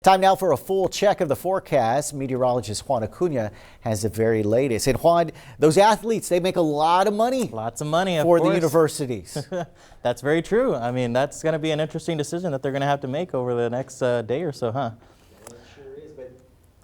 Time now for a full check of the forecast. Meteorologist Juan Acuna has the very latest. And Juan, those athletes, they make a lot of money. Lots of money, of for course. The universities. That's very true. I mean, that's going to be an interesting decision that they're going to have to make over the next day or so, huh? Yeah, it sure is, but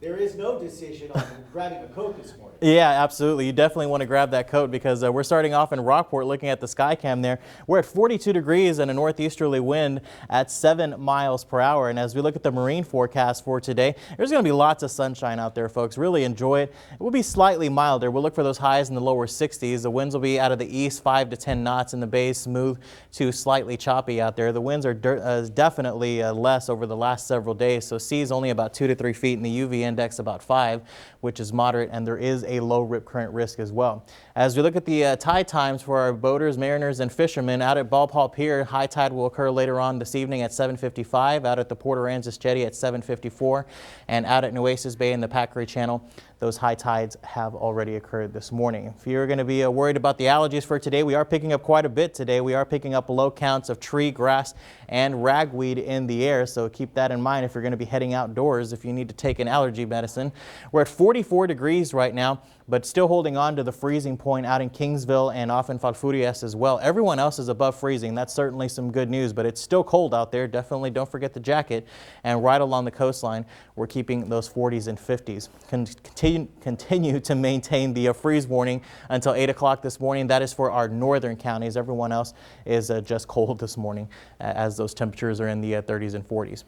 there is no decision on grabbing a coat this morning. Yeah, absolutely. You definitely want to grab that coat because we're starting off in Rockport looking at the Skycam there. We're at 42 degrees and a northeasterly wind at 7 miles per hour. And as we look at the marine forecast for today, there's going to be lots of sunshine out there, folks. Really enjoy it. It will be slightly milder. We'll look for those highs in the lower 60s. The winds will be out of the east, 5 to 10 knots in the bay, smooth to slightly choppy out there. The winds are definitely less over the last several days. So seas only about 2 to 3 feet and the UV index about 5, which is moderate, and there is a low rip current risk as well. As we look at the tide times for our boaters, mariners, and fishermen out at Ball Paul Pier, high tide will occur later on this evening at 7:55, out at the Port Aransas Jetty at 7:54, and out at Nueces Bay in the Packery Channel, those high tides have already occurred this morning. If you're going to be worried about the allergies for today, we are picking up quite a bit today. We are picking up low counts of tree, grass, and ragweed in the air, so keep that in mind if you're going to be heading outdoors if you need to take an allergy medicine. We're at 44 degrees right now, but still holding on to the freezing point out in Kingsville and off in Falfurrias as well. Everyone else is above freezing. That's certainly some good news, but it's still cold out there. Definitely don't forget the jacket. And right along the coastline, we're keeping those 40s and 50s. Continue to maintain the freeze warning until 8 o'clock this morning. That is for our northern counties. Everyone else is just cold this morning as those temperatures are in the 30s and 40s.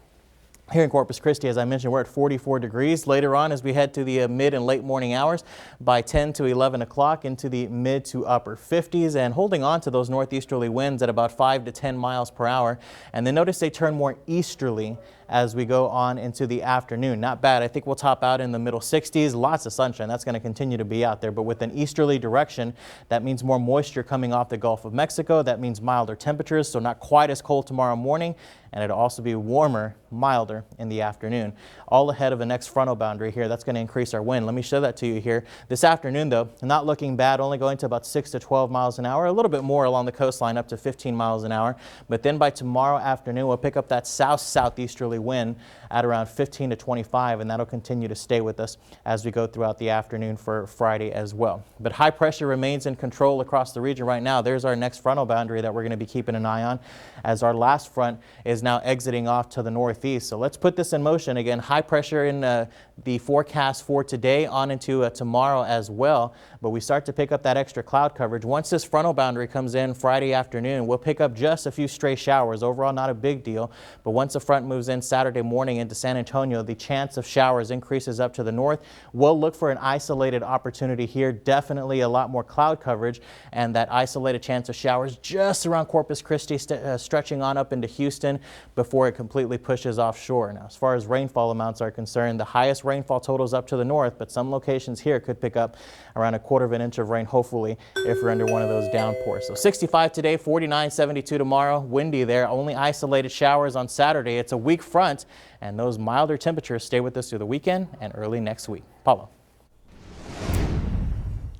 Here in Corpus Christi, as I mentioned, we're at 44 degrees. Later on, as we head to the mid and late morning hours, by 10 to 11 o'clock into the mid to upper 50s, and holding on to those northeasterly winds at about 5 to 10 miles per hour. And then notice they turn more easterly as we go on into the afternoon. Not bad. I think we'll top out in the middle 60s. Lots of sunshine. That's going to continue to be out there. But with an easterly direction, that means more moisture coming off the Gulf of Mexico. That means milder temperatures, so not quite as cold tomorrow morning. And it'll also be warmer, milder in the afternoon. All ahead of the next frontal boundary here. That's going to increase our wind. Let me show that to you here. This afternoon, though, not looking bad. Only going to about 6 to 12 miles an hour. A little bit more along the coastline, up to 15 miles an hour. But then by tomorrow afternoon, we'll pick up that south-southeasterly wind at around 15 to 25, and that'll continue to stay with us as we go throughout the afternoon for Friday as well. But high pressure remains in control across the region right now. There's our next frontal boundary that we're going to be keeping an eye on, as our last front is now exiting off to the northeast. So let's put this in motion again. High pressure in the forecast for today on into tomorrow as well. But we start to pick up that extra cloud coverage. Once this frontal boundary comes in Friday afternoon, we'll pick up just a few stray showers. Overall, not a big deal. But once the front moves in Saturday morning into San Antonio, the chance of showers increases up to the north. We'll look for an isolated opportunity here. Definitely a lot more cloud coverage, and that isolated chance of showers just around Corpus Christi, stretching on up into Houston before it completely pushes offshore. Now, as far as rainfall amounts are concerned, the highest rainfall totals up to the north, but some locations here could pick up around a quarter of an inch of rain, hopefully, if we're under one of those downpours. So 65 today, 49, 72 tomorrow. Windy there, only isolated showers on Saturday. It's a weak front, and those milder temperatures stay with us through the weekend and early next week. Paulo.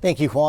Thank you, Juan.